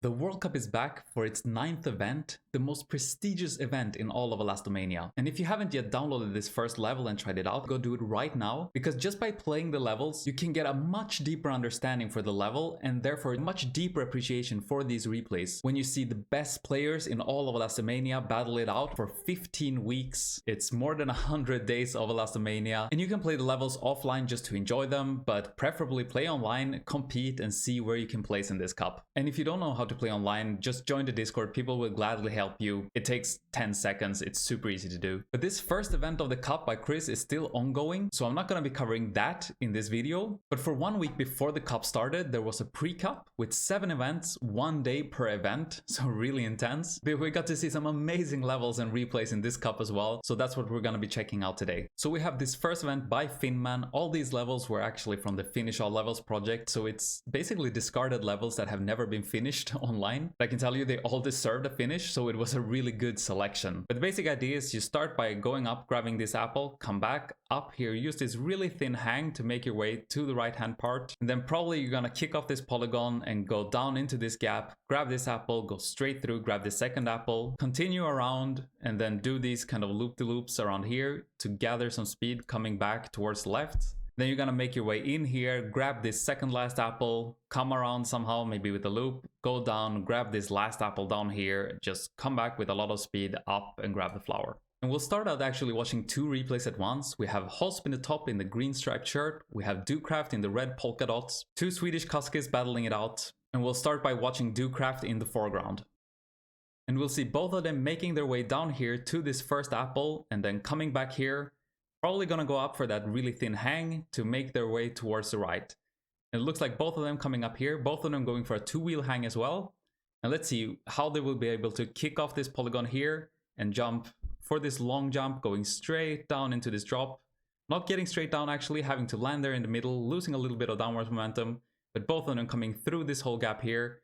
The World Cup is back for its 9th event, the most prestigious event in all of Elasto Mania. And if you haven't yet downloaded this first level and tried it out, go do it right now, because just by playing the levels, you can get a much deeper understanding for the level and therefore a much deeper appreciation for these replays. When you see the best players in all of Elasto Mania battle it out for 15 weeks, it's more than 100 days of Elasto Mania, and you can play the levels offline just to enjoy them, but preferably play online, compete and see where you can place in this cup. And if you don't know how to play online, just join the Discord, people will gladly help you. It takes 10 seconds, it's super easy to do. But this first event of the cup by Chris is still ongoing, so I'm not gonna be covering that in this video. But for 1 week before the cup started, there was a pre-cup with 7 events, 1 day per event, so really intense. But we got to see some amazing levels and replays in this cup as well, so that's what we're gonna be checking out today. So we have this first event by Finman. All these levels were actually from the Finish All Levels project, so it's basically discarded levels that have never been finished online. But I can tell you they all deserved a finish, so it was a really good selection. But the basic idea is you start by going up, grabbing this apple, come back up here, use this really thin hang to make your way to the right hand part, and then probably you're gonna kick off this polygon and go down into this gap, grab this apple, go straight through, grab the second apple, continue around, and then do these kind of loop-de-loops around here to gather some speed coming back towards the left. Then you're gonna make your way in here, grab this second last apple, come around somehow, maybe with a loop, go down, grab this last apple down here, just come back with a lot of speed up and grab the flower. And we'll start out actually watching 2 replays at once. We have Hosp in the top in the green striped shirt, we have Ducraft in the red polka dots, 2 Swedish Kuskis battling it out, and we'll start by watching Ducraft in the foreground. And we'll see both of them making their way down here to this first apple and then coming back here. Probably gonna go up for that really thin hang to make their way towards the right. And it looks like both of them coming up here, both of them going for a 2-wheel hang as well. And let's see how they will be able to kick off this polygon here and jump for this long jump, going straight down into this drop. Not getting straight down actually, having to land there in the middle, losing a little bit of downwards momentum, but both of them coming through this whole gap here.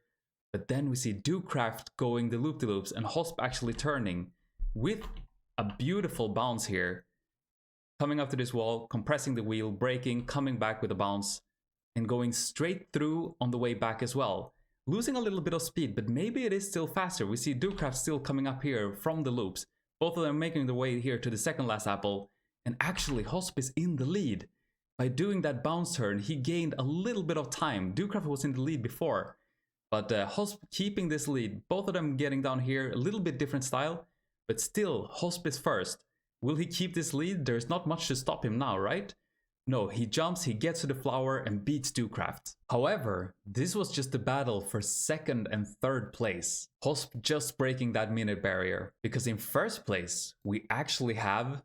But then we see Ducraft going the loop-de-loops and Hosp actually turning with a beautiful bounce here. Coming up to this wall, compressing the wheel, braking, coming back with a bounce, and going straight through on the way back as well. Losing a little bit of speed, but maybe it is still faster. We see Ducraft still coming up here from the loops. Both of them making their way here to the second last apple, and actually Hosp is in the lead. By doing that bounce turn, he gained a little bit of time. Ducraft was in the lead before, but Hosp keeping this lead. Both of them getting down here, a little bit different style, but still Hosp is first. Will he keep this lead? There's not much to stop him now, right? No, he jumps, he gets to the flower and beats Ducraft. However, this was just a battle for 2nd and 3rd place. Hosp just breaking that minute barrier, because in 1st place, we actually have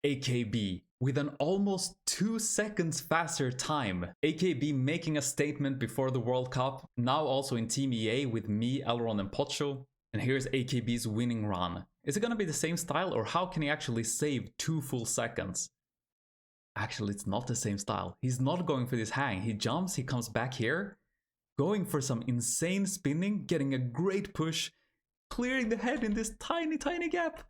AKB with an almost 2 seconds faster time. AKB making a statement before the World Cup, now also in Team EA with me, Elron and Pocho. And here's AKB's winning run. Is it gonna be the same style, or how can he actually save 2 full seconds? Actually, it's not the same style. He's not going for this hang. He jumps, he comes back here, going for some insane spinning, getting a great push, clearing the head in this tiny, tiny gap,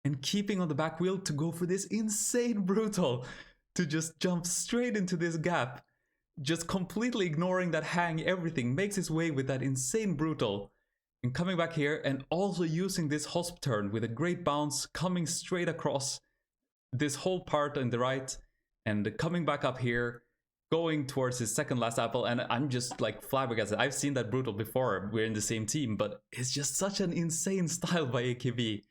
and keeping on the back wheel to go for this insane brutal, to just jump straight into this gap. Just completely ignoring that hang, everything, makes his way with that insane brutal. And coming back here and also using this Hosp turn with a great bounce, coming straight across this whole part on the right and coming back up here, going towards his second last apple. And I'm just like flabbergasted. I've seen that brutal before, we're in the same team, but it's just such an insane style by AKB.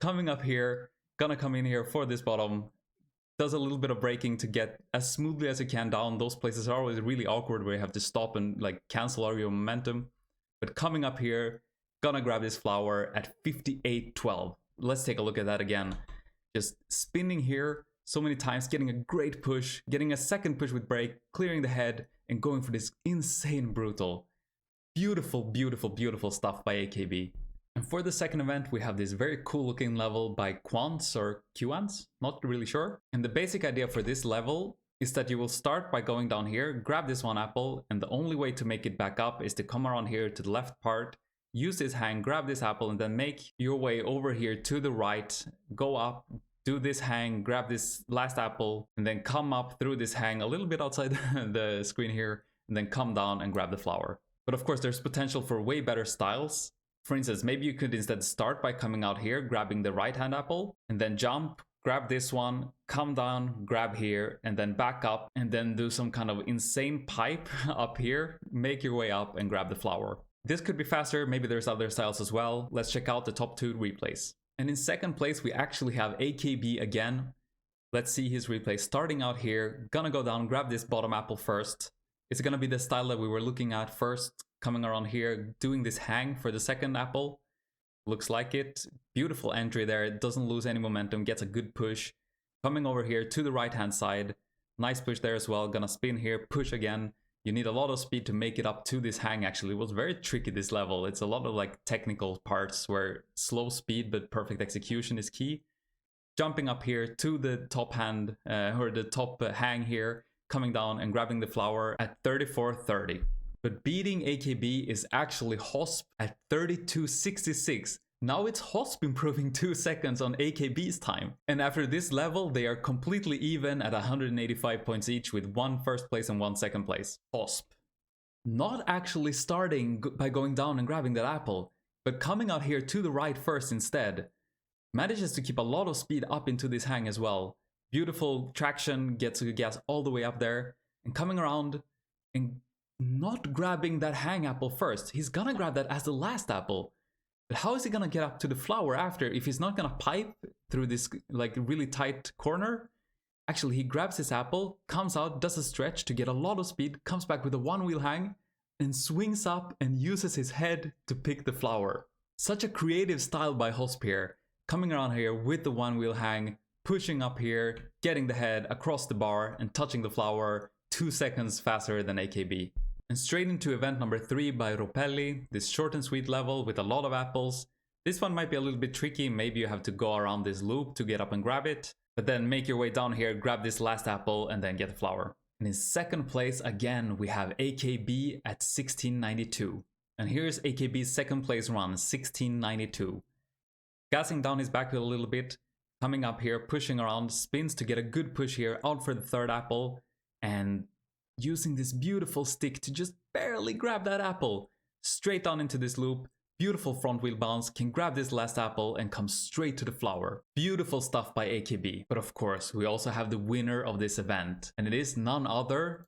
Coming up here, gonna come in here for this bottom, does a little bit of braking to get as smoothly as you can down. Those places are always really awkward where you have to stop and like cancel all your momentum. But coming up here, gonna grab this flower at 58.12. Let's take a look at that again. Just spinning here so many times, getting a great push, getting a second push with brake, clearing the head, and going for this insane brutal. Beautiful, beautiful, beautiful stuff by AKB. And for the second event, we have this very cool looking level by Quants or Qans, not really sure. And the basic idea for this level is that you will start by going down here, grab this 1 apple, and the only way to make it back up is to come around here to the left part, use this hang, grab this apple, and then make your way over here to the right, go up, do this hang, grab this last apple, and then come up through this hang a little bit outside the screen here, and then come down and grab the flower. But of course, there's potential for way better styles. For instance, maybe you could instead start by coming out here, grabbing the right hand apple, and then jump, grab this one, come down, grab here, and then back up, and then do some kind of insane pipe up here, make your way up and grab the flower. This could be faster, maybe there's other styles as well. Let's check out the top 2 replays. And in second place, we actually have AKB again. Let's see his replay starting out here. Gonna go down, grab this bottom apple first. It's gonna be the style that we were looking at first, coming around here, doing this hang for the second apple. Looks like it. Beautiful entry there. It doesn't lose any momentum, gets a good push. Coming over here to the right hand side. Nice push there as well. Gonna spin here, push again. You need a lot of speed to make it up to this hang actually. It was very tricky this level. It's a lot of like technical parts where slow speed but perfect execution is key. Jumping up here to the top hand, or the top hang here. Coming down and grabbing the flower at 34.30. But beating AKB is actually Hosp at 32.66. Now it's Hosp improving 2 seconds on AKB's time. And after this level, they are completely even at 185 points each with 1 first place and 1 second place. Hosp. Not actually starting by going down and grabbing that apple, but coming out here to the right first instead. Manages to keep a lot of speed up into this hang as well. Beautiful traction, gets the gas all the way up there. And coming around and not grabbing that hang apple first. He's gonna grab that as the last apple. But how is he gonna get up to the flower after if he's not gonna pipe through this like really tight corner? Actually, he grabs his apple, comes out, does a stretch to get a lot of speed, comes back with a 1-wheel hang, and swings up and uses his head to pick the flower. Such a creative style by Hosp here. Coming around here with the 1-wheel hang, pushing up here, getting the head across the bar and touching the flower 2 seconds faster than AKB. And straight into event number 3 by Ropelli, this short and sweet level with a lot of apples. This one might be a little bit tricky, maybe you have to go around this loop to get up and grab it, but then make your way down here, grab this last apple and then get the flower. And in second place again we have AKB at 1692. And here's AKB's second place run, 1692. Gassing down his back wheel a little bit, coming up here, pushing around, spins to get a good push here, out for the third apple, and using this beautiful stick to just barely grab that apple. Straight down into this loop, beautiful front wheel bounce, can grab this last apple and come straight to the flower. Beautiful stuff by AKB. But of course, we also have the winner of this event, and it is none other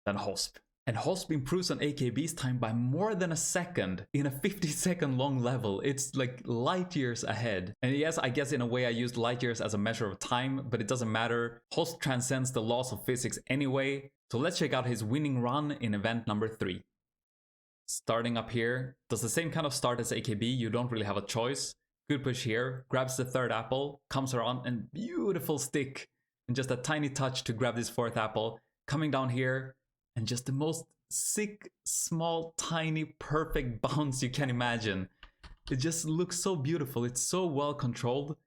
than Hosp. And Hosp improves on AKB's time by more than a second in a 50-second long level. It's like light years ahead. And yes, I guess in a way I used light years as a measure of time, but it doesn't matter. Hosp transcends the laws of physics anyway. So let's check out his winning run in event number 3. Starting up here, does the same kind of start as AKB, you don't really have a choice. Good push here, grabs the third apple, comes around and beautiful stick. And just a tiny touch to grab this fourth apple. Coming down here, and just the most sick, small, tiny, perfect bounce you can imagine. It just looks so beautiful. It's so well controlled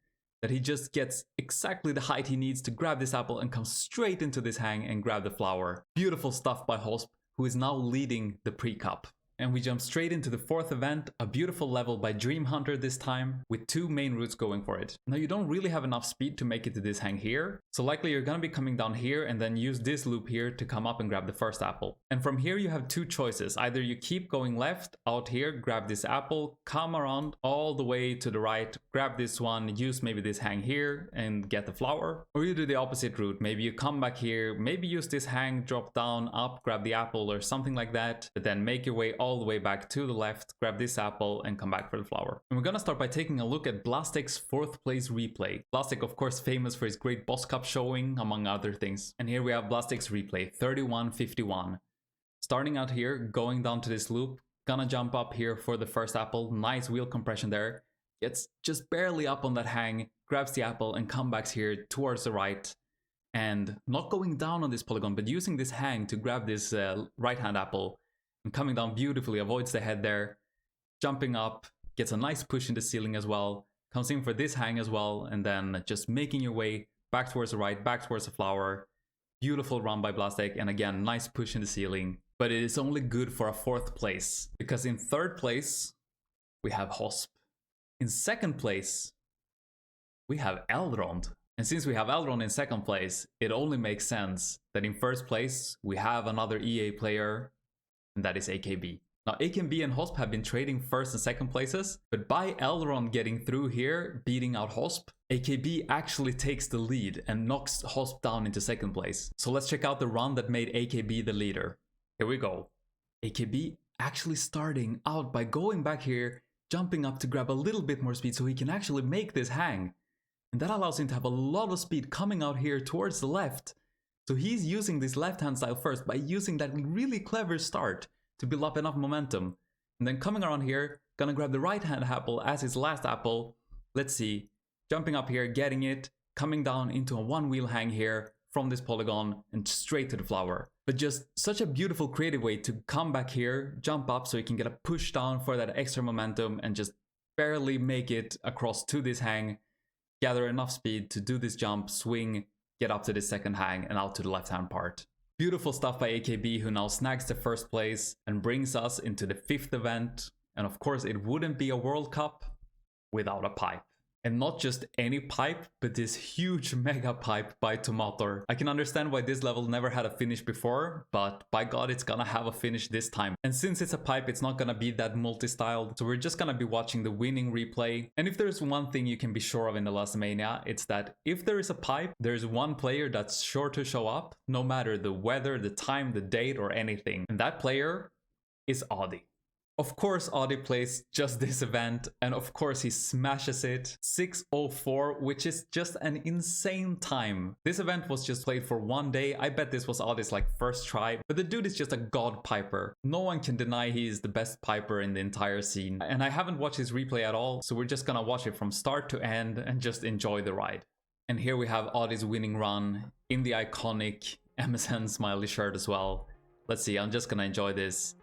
that he just gets exactly the height he needs to grab this apple and come straight into this hang and grab the flower. Beautiful stuff by Hosp, who is now leading the pre-cup. And we jump straight into the fourth event, a beautiful level by Dream Hunter this time, with 2 main routes going for it. Now you don't really have enough speed to make it to this hang here, so likely you're gonna be coming down here and then use this loop here to come up and grab the first apple. And from here you have 2 choices, either you keep going left, out here, grab this apple, come around all the way to the right, grab this one, use maybe this hang here and get the flower. Or you do the opposite route, maybe you come back here, maybe use this hang, drop down, up, grab the apple or something like that, but then make your way all the way back to the left, grab this apple and come back for the flower. And we're gonna start by taking a look at Blastek's 4th place replay. Blastek of course famous for his great boss cup showing among other things. And here we have Blastek's replay, 31.51. Starting out here, going down to this loop, gonna jump up here for the first apple, nice wheel compression there. Gets just barely up on that hang, grabs the apple and comes back here towards the right. And not going down on this polygon, but using this hang to grab this right hand apple. And coming down beautifully, avoids the head there, jumping up, gets a nice push in the ceiling as well, comes in for this hang as well, and then just making your way back towards the right, back towards the flower. Beautiful run by Blastek, and again, nice push in the ceiling. But it is only good for a 4th place, because in 3rd place, we have Hosp. In 2nd place, we have Elrond. And since we have Elrond in 2nd place, it only makes sense that in 1st place, we have another EA player. and that is AKB. Now, AKB and Hosp have been trading first and second places, but by Elrond getting through here, beating out Hosp, AKB actually takes the lead and knocks Hosp down into second place. So let's check out the run that made AKB the leader. Here we go. AKB actually starting out by going back here, jumping up to grab a little bit more speed so he can actually make this hang. And that allows him to have a lot of speed coming out here towards the left. So he's using this left-hand style first by using that really clever start to build up enough momentum. And then coming around here, gonna grab the right-hand apple as his last apple. Let's see, jumping up here, getting it, coming down into a one-wheel hang here from this polygon and straight to the flower. But just such a beautiful creative way to come back here, jump up so you can get a push down for that extra momentum and just barely make it across to this hang, gather enough speed to do this jump, swing, get up to this second hang and out to the left-hand part. Beautiful stuff by AKB, who now snags the first place and brings us into the 5th event. And of course, it wouldn't be a World Cup without a pipe. And not just any pipe, but this huge mega pipe by Tomator. I can understand why this level never had a finish before, but by God, it's gonna have a finish this time. And since it's a pipe, it's not gonna be that multi-styled, so we're just gonna be watching the winning replay. And if there's one thing you can be sure of in Elasto Mania, it's that if there is a pipe, there's one player that's sure to show up, no matter the weather, the time, the date, or anything. And that player is Audi. Of course, Audi plays just this event, and of course he smashes it. 6:04, which is just an insane time. This event was just played for one day. I bet this was Audi's like first try, but the dude is just a god piper. No one can deny he is the best piper in the entire scene. And I haven't watched his replay at all, so we're just gonna watch it from start to end and just enjoy the ride. And here we have Audi's winning run in the iconic MSN smiley shirt as well. Let's see, I'm just gonna enjoy this.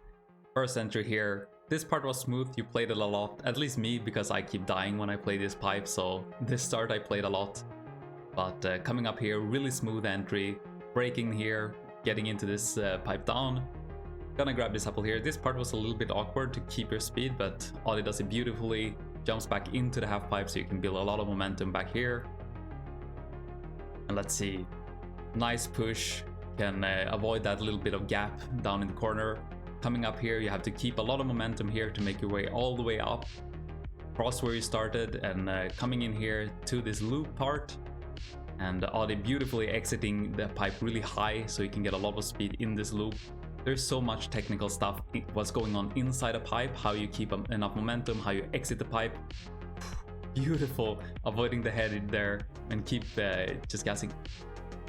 First entry here. This part was smooth, you played it a lot, at least me, because I keep dying when I play this pipe, so this start I played a lot. But coming up here, really smooth entry, braking here, getting into this pipe down. Gonna grab this apple here. This part was a little bit awkward to keep your speed, but Audi does it beautifully, jumps back into the half pipe so you can build a lot of momentum back here. And let's see, nice push, can avoid that little bit of gap down in the corner. Coming up here, you have to keep a lot of momentum here to make your way all the way up, across where you started, and coming in here to this loop part. And Audi beautifully exiting the pipe really high so you can get a lot of speed in this loop. There's so much technical stuff, what's going on inside a pipe, how you keep enough momentum, how you exit the pipe. Beautiful, avoiding the head in there and keep just gassing.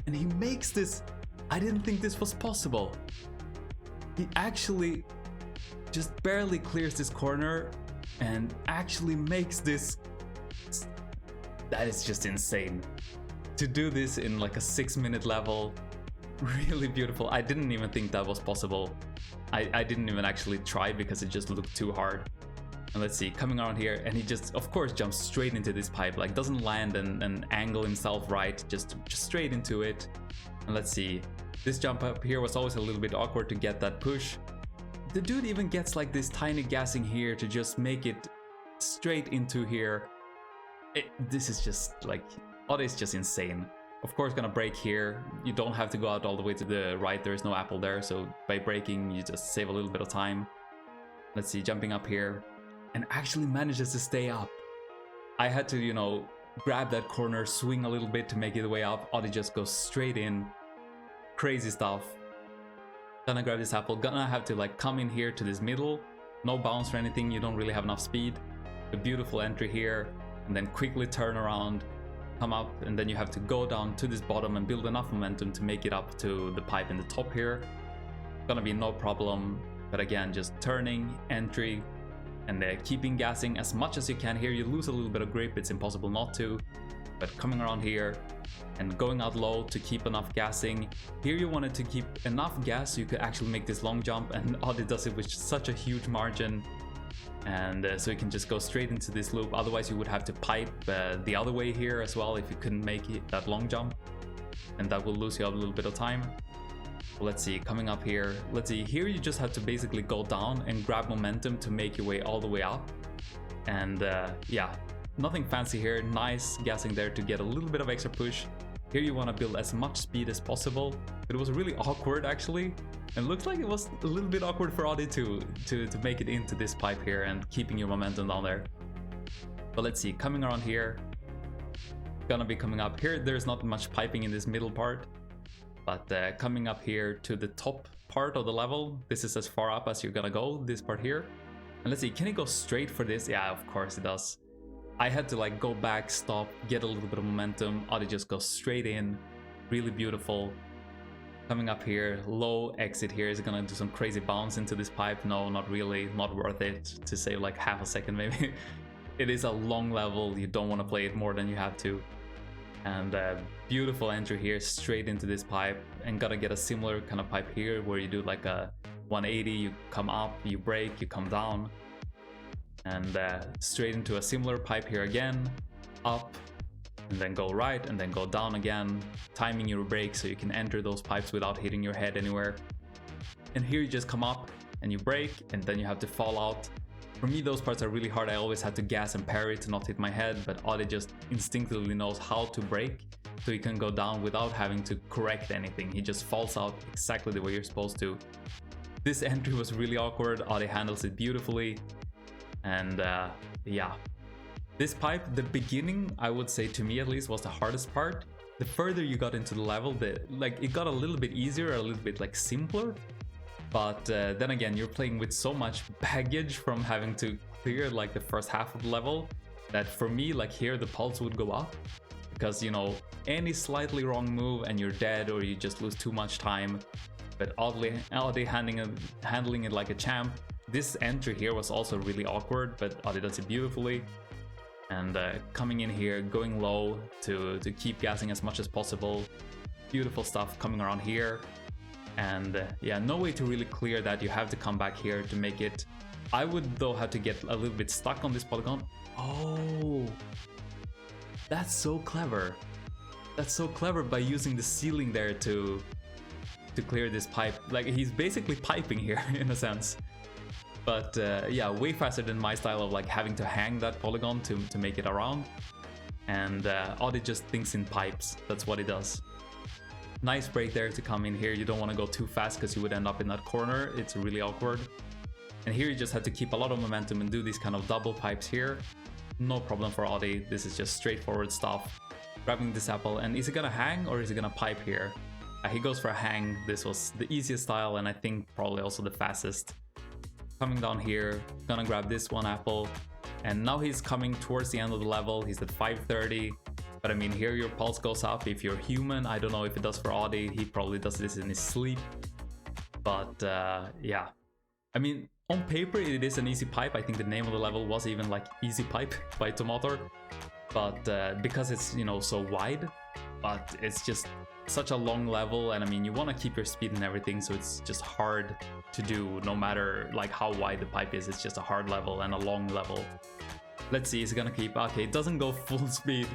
And he makes this. I didn't think this was possible. He actually just barely clears this corner and actually makes this. That is just insane. To do this in like a 6-minute level, really beautiful. I didn't even think that was possible. I didn't even actually try because it just looked too hard. And let's see, coming around here, and he just, of course, jumps straight into this pipe, like doesn't land and angle himself right, just straight into it. And let's see. This jump up here was always a little bit awkward to get that push. The dude even gets like this tiny gassing here to just make it straight into here. This is just like, Audi is just insane. Of course, gonna brake here. You don't have to go out all the way to the right. There is no apple there. So by braking, you just save a little bit of time. Let's see, jumping up here and actually manages to stay up. I had to, you know, grab that corner, swing a little bit to make it the way up. Audi just goes straight in. Crazy stuff. Gonna grab this apple, gonna have to like come in here to this middle, no bounce or anything, you don't really have enough speed. A beautiful entry here, and then quickly turn around, come up, and then you have to go down to this bottom and build enough momentum to make it up to the pipe in the top here. Gonna be no problem, but again, just turning, entry, and keeping gassing as much as you can here. You lose a little bit of grip, it's impossible not to, but coming around here and going out low to keep enough gassing. Here you wanted to keep enough gas so you could actually make this long jump, and Audi does it with such a huge margin. And so you can just go straight into this loop. Otherwise you would have to pipe the other way here as well if you couldn't make it that long jump, and that will lose you a little bit of time. Let's see, coming up here, let's see, here you just have to basically go down and grab momentum to make your way all the way up. And yeah, nothing fancy here, nice gassing there to get a little bit of extra push. Here you want to build as much speed as possible. But it was really awkward actually. And it looks like it was a little bit awkward for Audi to make it into this pipe here and keeping your momentum down there. But let's see, coming around here, gonna be coming up here. There's not much piping in this middle part, but coming up here to the top part of the level, this is as far up as you're gonna go, this part here. And let's see, can it go straight for this? Yeah, of course it does. I had to like go back, stop, get a little bit of momentum. Audi just goes straight in, really beautiful. Coming up here, low exit here. Is it gonna do some crazy bounce into this pipe? No, not really, not worth it to save like half a second maybe. It is a long level, you don't want to play it more than you have to. And beautiful entry here, straight into this pipe, and gotta get a similar kind of pipe here where you do like a 180, you come up, you brake, you come down, and straight into a similar pipe here again, up, and then go right, and then go down again, timing your brake so you can enter those pipes without hitting your head anywhere. And here you just come up and you brake, and then you have to fall out. For me, those parts are really hard. I always had to gas and parry to not hit my head, but Audi just instinctively knows how to brake, so he can go down without having to correct anything. He just falls out exactly the way you're supposed to. This entry was really awkward. Audi handles it beautifully, and yeah. This pipe, the beginning, I would say to me at least, was the hardest part. The further you got into the level, it got a little bit easier, a little bit like simpler. But then again, you're playing with so much baggage from having to clear like the first half of the level that for me, like here, the pulse would go up. Because, you know, any slightly wrong move and you're dead, or you just lose too much time. But Audi handling it like a champ. This entry here was also really awkward, but Audi does it beautifully. And coming in here, going low to keep gassing as much as possible. Beautiful stuff coming around here. And yeah, no way to really clear that. You have to come back here to make it. I would though have to get a little bit stuck on this polygon. Oh, that's so clever. That's so clever by using the ceiling there to clear this pipe. Like he's basically piping here in a sense. But yeah, way faster than my style of like having to hang that polygon to make it around. And Audi just thinks in pipes. That's what he does. Nice break there to come in here. You don't want to go too fast because you would end up in that corner. It's really awkward. And here you just have to keep a lot of momentum and do these kind of double pipes here. No problem for Audi. This is just straightforward stuff. Grabbing this apple, and is he gonna hang or is he gonna pipe here? He goes for a hang. This was the easiest style and I think probably also the fastest. Coming down here, gonna grab this one apple. And now he's coming towards the end of the level. He's at 530. But I mean, here your pulse goes up if you're human. I don't know if it does for Audi. He probably does this in his sleep. But yeah, I mean, on paper it is an easy pipe. I think the name of the level was even like Easy Pipe by Tomato. But because it's, you know, so wide, but it's just such a long level. And I mean, you want to keep your speed and everything, so it's just hard to do no matter like how wide the pipe is. It's just a hard level and a long level. Let's see, is it gonna keep? Okay, it doesn't go full speed.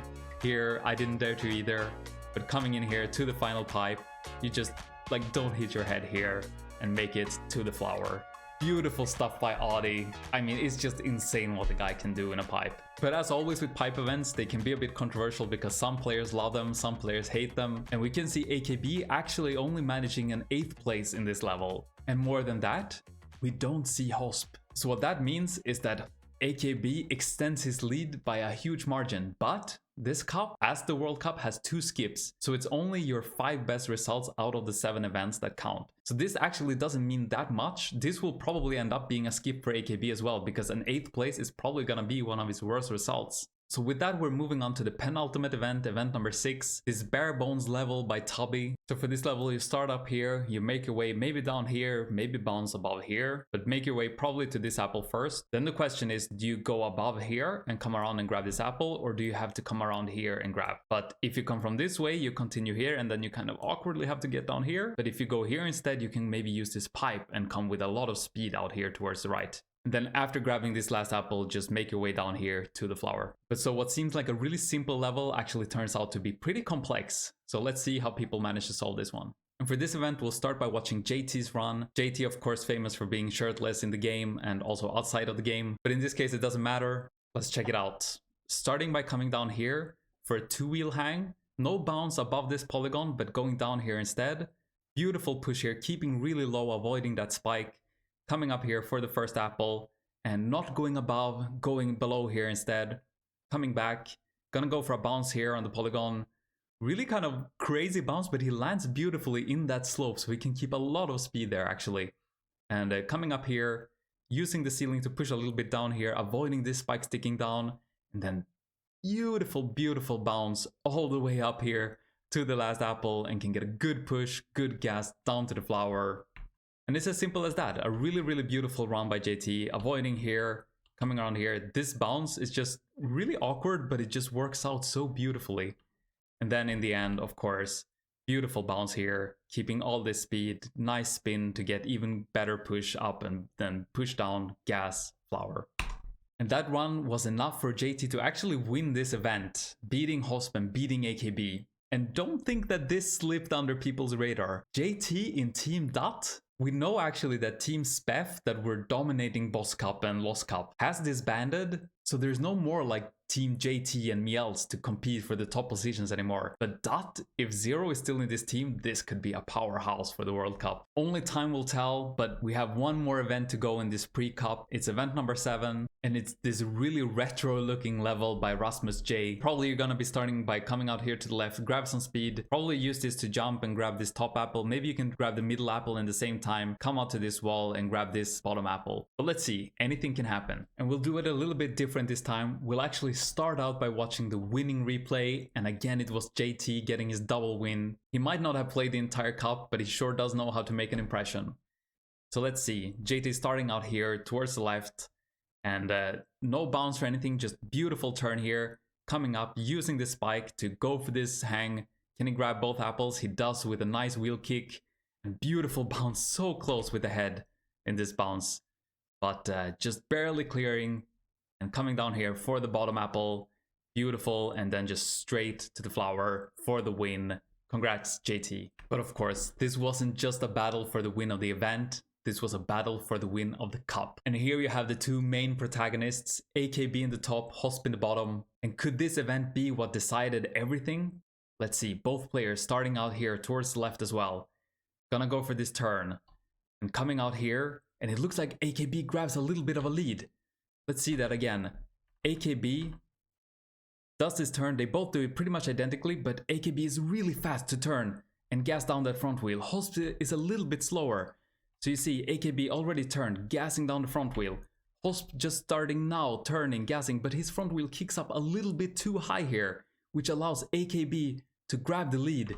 Here, I didn't dare to either, but coming in here to the final pipe, you just like don't hit your head here and make it to the flower. Beautiful stuff by Audi. I mean, it's just insane what the guy can do in a pipe. But as always with pipe events, they can be a bit controversial because some players love them, some players hate them. And we can see AKB actually only managing an 8th place in this level. And more than that, we don't see Hosp. So what that means is that AKB extends his lead by a huge margin, but this cup, as the World Cup, has 2 skips, so it's only your 5 best results out of the 7 events that count. So this actually doesn't mean that much. This will probably end up being a skip for AKB as well, because an 8th place is probably gonna be one of his worst results. So with that, we're moving on to the penultimate event, event number 6, this bare bones level by Tubby. So for this level, you start up here, you make your way maybe down here, maybe bounce above here, but make your way probably to this apple first. Then the question is, do you go above here and come around and grab this apple, or do you have to come around here and grab? But if you come from this way, you continue here and then you kind of awkwardly have to get down here. But if you go here instead, you can maybe use this pipe and come with a lot of speed out here towards the right. And then after grabbing this last apple, just make your way down here to the flower. But so what seems like a really simple level actually turns out to be pretty complex. So let's see how people manage to solve this one. And for this event, we'll start by watching JT's run. JT, of course, famous for being shirtless in the game and also outside of the game. But in this case, it doesn't matter. Let's check it out. Starting by coming down here for a 2-wheel hang. No bounce above this polygon, but going down here instead. Beautiful push here, keeping really low, avoiding that spike. Coming up here for the first apple, and not going above, going below here instead. Coming back, gonna go for a bounce here on the polygon. Really kind of crazy bounce, but he lands beautifully in that slope, so he can keep a lot of speed there actually. And coming up here, using the ceiling to push a little bit down here, avoiding this spike sticking down, and then beautiful, beautiful bounce all the way up here to the last apple, and can get a good push, good gas down to the flower. And it's as simple as that. A really, really beautiful run by JT, avoiding here, coming around here. This bounce is just really awkward, but it just works out so beautifully. And then in the end, of course, beautiful bounce here, keeping all this speed, nice spin to get even better push up and then push down, gas, flower. And that run was enough for JT to actually win this event, beating Hosp and beating AKB. And don't think that this slipped under people's radar. JT in Team Dot, we know actually that Team Spef that were dominating Boss Cup and Lost Cup has disbanded, so there's no more like Team JT and Miels to compete for the top positions anymore. But Dot, if Zero is still in this team, this could be a powerhouse for the World Cup. Only time will tell, but we have one more event to go in this pre-cup. It's event number 7, and it's this really retro looking level by Rasmus J. Probably you're gonna be starting by coming out here to the left, grab some speed, probably use this to jump and grab this top apple. Maybe you can grab the middle apple in the same time, come out to this wall and grab this bottom apple. But let's see, anything can happen. And we'll do it a little bit different this time. We'll actually start out by watching the winning replay, and again it was JT getting his double win. He might not have played the entire cup, but he sure does know how to make an impression. So let's see, JT starting out here towards the left, and no bounce or anything, just beautiful turn here, coming up, using the spike to go for this hang. Can he grab both apples? He does with a nice wheel kick, and beautiful bounce, so close with the head in this bounce, but just barely clearing. And coming down here for the bottom apple, beautiful, and then just straight to the flower for the win. Congrats, JT. But of course, this wasn't just a battle for the win of the event, this was a battle for the win of the cup. And here you have the two main protagonists, AKB in the top, Hosp in the bottom. And could this event be what decided everything? Let's see, both players starting out here towards the left as well. Gonna go for this turn. And coming out here, and it looks like AKB grabs a little bit of a lead. Let's see that again. AKB does this turn, they both do it pretty much identically, but AKB is really fast to turn and gas down that front wheel. Hosp is a little bit slower. So you see AKB already turned, gassing down the front wheel. Hosp just starting now, turning, gassing, but his front wheel kicks up a little bit too high here, which allows AKB to grab the lead.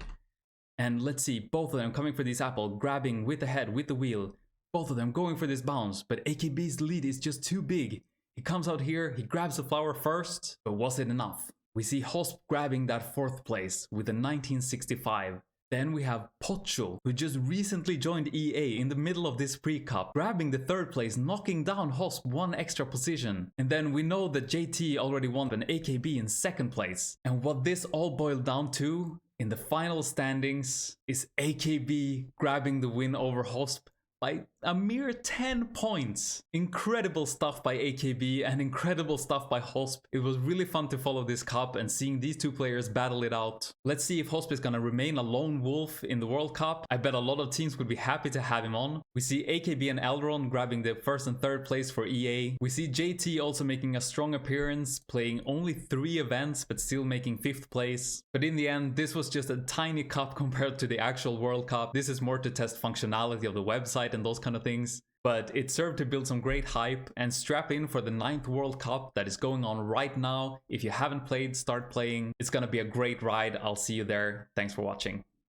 And let's see, both of them coming for this apple, grabbing with the head, with the wheel. Both of them going for this bounce, but AKB's lead is just too big. He comes out here, he grabs the flower first, but was it enough? We see Hosp grabbing that 4th place with a 1965. Then we have Pocho, who just recently joined EA in the middle of this pre-cup, grabbing the 3rd place, knocking down Hosp 1 extra position. And then we know that JT already won an AKB in 2nd place. And what this all boiled down to in the final standings is AKB grabbing the win over Hosp by a mere 10 points. Incredible stuff by AKB and incredible stuff by Hosp. It was really fun to follow this cup and seeing these two players battle it out. Let's see if Hosp is gonna remain a lone wolf in the World Cup. I bet a lot of teams would be happy to have him on. We see AKB and Elron grabbing the 1st and 3rd place for EA. We see JT also making a strong appearance, playing only 3 events but still making 5th place. But in the end, this was just a tiny cup compared to the actual World Cup. This is more to test functionality of the website and those kind of things. But it served to build some great hype and strap in for the 9th World Cup that is going on right now. If you haven't played, start playing. It's gonna be a great ride. I'll see you there. Thanks for watching.